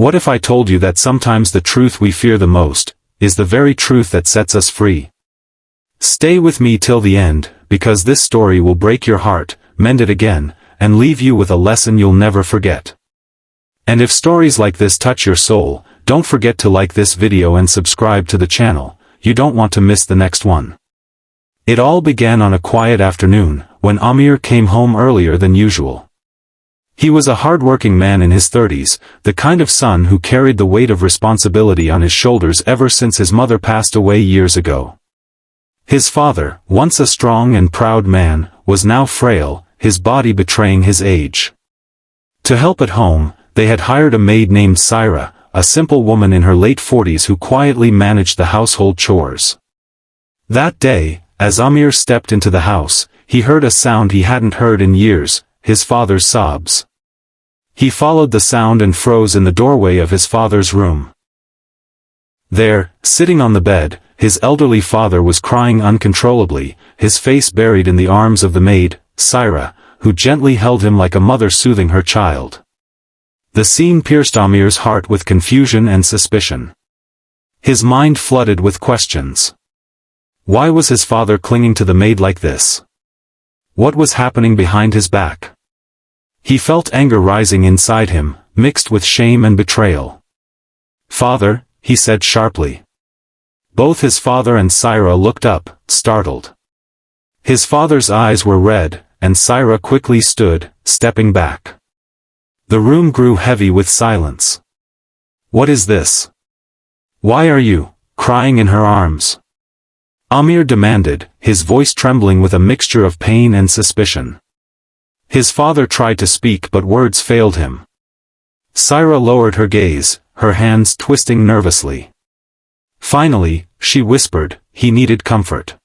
What if I told you that sometimes the truth we fear the most is the very truth that sets us free? Stay with me till the end, because this story will break your heart, mend it again, and leave you with a lesson you'll never forget. And if stories like this touch your soul, don't forget to like this video and subscribe to the channel. You don't want to miss the next one. It all began on a quiet afternoon, when Amir came home earlier than usual. He was a hard-working man in his 30s, the kind of son who carried the weight of responsibility on his shoulders ever since his mother passed away years ago. His father, once a strong and proud man, was now frail, his body betraying his age. To help at home, they had hired a maid named Syra, a simple woman in her late 40s who quietly managed the household chores. That day, as Amir stepped into the house, he heard a sound he hadn't heard in years, his father's sobs. He followed the sound and froze in the doorway of his father's room. There, sitting on the bed, his elderly father was crying uncontrollably, his face buried in the arms of the maid, Syra, who gently held him like a mother soothing her child. The scene pierced Amir's heart with confusion and suspicion. His mind flooded with questions. Why was his father clinging to the maid like this? What was happening behind his back? He felt anger rising inside him, mixed with shame and betrayal. "Father," he said sharply. Both his father and Syra looked up, startled. His father's eyes were red, and Syra quickly stood, stepping back. The room grew heavy with silence. "What is this? Why are you crying in her arms?" Amir demanded, his voice trembling with a mixture of pain and suspicion. His father tried to speak but words failed him. Syra lowered her gaze, her hands twisting nervously. Finally, she whispered, "He needed comfort."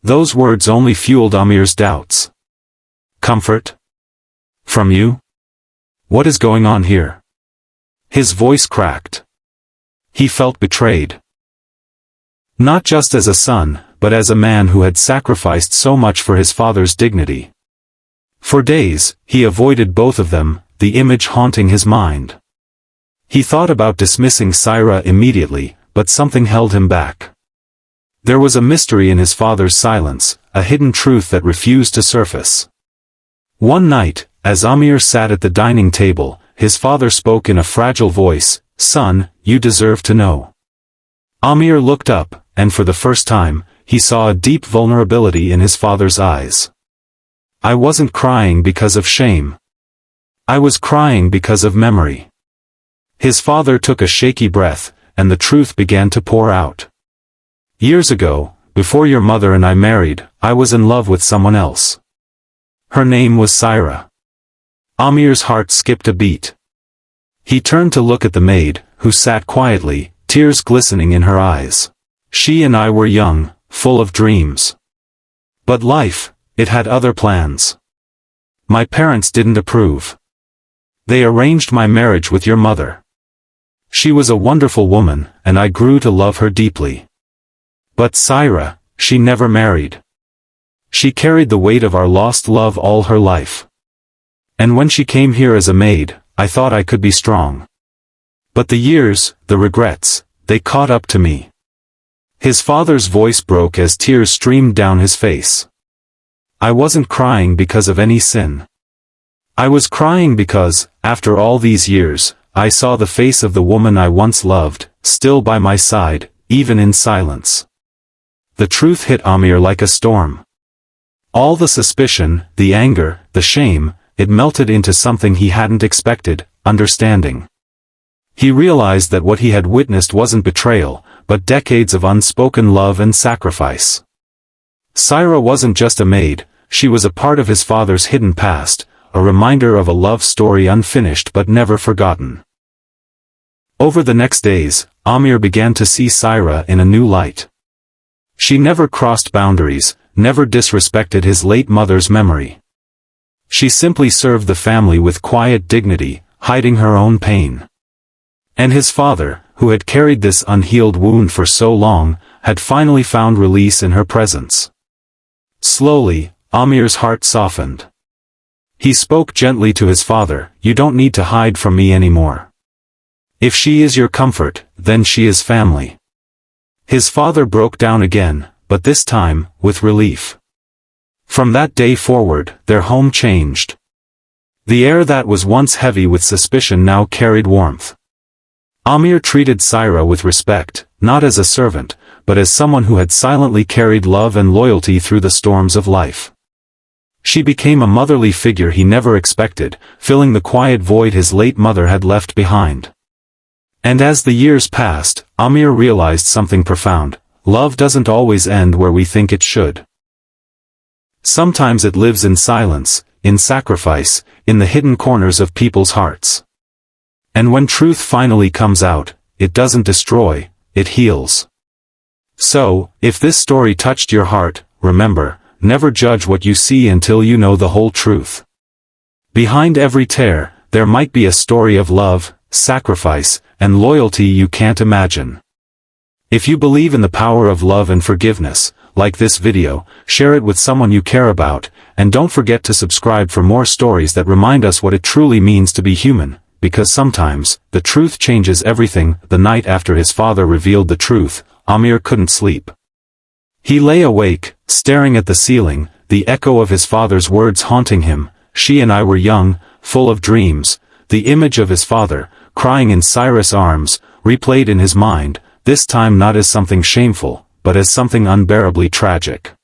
Those words only fueled Amir's doubts. "Comfort? From you? What is going on here?" His voice cracked. He felt betrayed. Not just as a son, but as a man who had sacrificed so much for his father's dignity. For days, he avoided both of them, the image haunting his mind. He thought about dismissing Syra immediately, but something held him back. There was a mystery in his father's silence, a hidden truth that refused to surface. One night, as Amir sat at the dining table, his father spoke in a fragile voice, "Son, you deserve to know." Amir looked up, and for the first time, he saw a deep vulnerability in his father's eyes. "I wasn't crying because of shame. I was crying because of memory." His father took a shaky breath, and the truth began to pour out. "Years ago, before your mother and I married, I was in love with someone else. Her name was Syra." Amir's heart skipped a beat. He turned to look at the maid, who sat quietly, tears glistening in her eyes. "She and I were young, full of dreams. But life, it had other plans. My parents didn't approve. They arranged my marriage with your mother. She was a wonderful woman, and I grew to love her deeply. But Syra, she never married. She carried the weight of our lost love all her life. And when she came here as a maid, I thought I could be strong. But the years, the regrets, they caught up to me." His father's voice broke as tears streamed down his face. "I wasn't crying because of any sin. I was crying because, after all these years, I saw the face of the woman I once loved, still by my side, even in silence." The truth hit Amir like a storm. All the suspicion, the anger, the shame, it melted into something he hadn't expected, understanding. He realized that what he had witnessed wasn't betrayal, but decades of unspoken love and sacrifice. Syra wasn't just a maid, she was a part of his father's hidden past, a reminder of a love story unfinished but never forgotten. Over the next days, Amir began to see Syra in a new light. She never crossed boundaries, never disrespected his late mother's memory. She simply served the family with quiet dignity, hiding her own pain. And his father, who had carried this unhealed wound for so long, had finally found release in her presence. Slowly, Amir's heart softened. He spoke gently to his father, "You don't need to hide from me anymore. If she is your comfort, then she is family. His father broke down again, but this time, with relief. From that day forward, their home changed. The air that was once heavy with suspicion now carried warmth. Amir treated Saira with respect, not as a servant, but as someone who had silently carried love and loyalty through the storms of life. She became a motherly figure he never expected, filling the quiet void his late mother had left behind. And as the years passed, Amir realized something profound: love doesn't always end where we think it should. Sometimes it lives in silence, in sacrifice, in the hidden corners of people's hearts. And when truth finally comes out, it doesn't destroy, it heals. So, if this story touched your heart, remember, never judge what you see until you know the whole truth. Behind every tear, there might be a story of love, sacrifice, and loyalty you can't imagine. If you believe in the power of love and forgiveness, like this video, share it with someone you care about, and don't forget to subscribe for more stories that remind us what it truly means to be human, because sometimes, the truth changes everything. The night after his father revealed the truth, Amir couldn't sleep. He lay awake, staring at the ceiling, the echo of his father's words haunting him. She and I were young, full of dreams. The image of his father, crying in Cyrus' arms, replayed in his mind, this time not as something shameful, but as something unbearably tragic.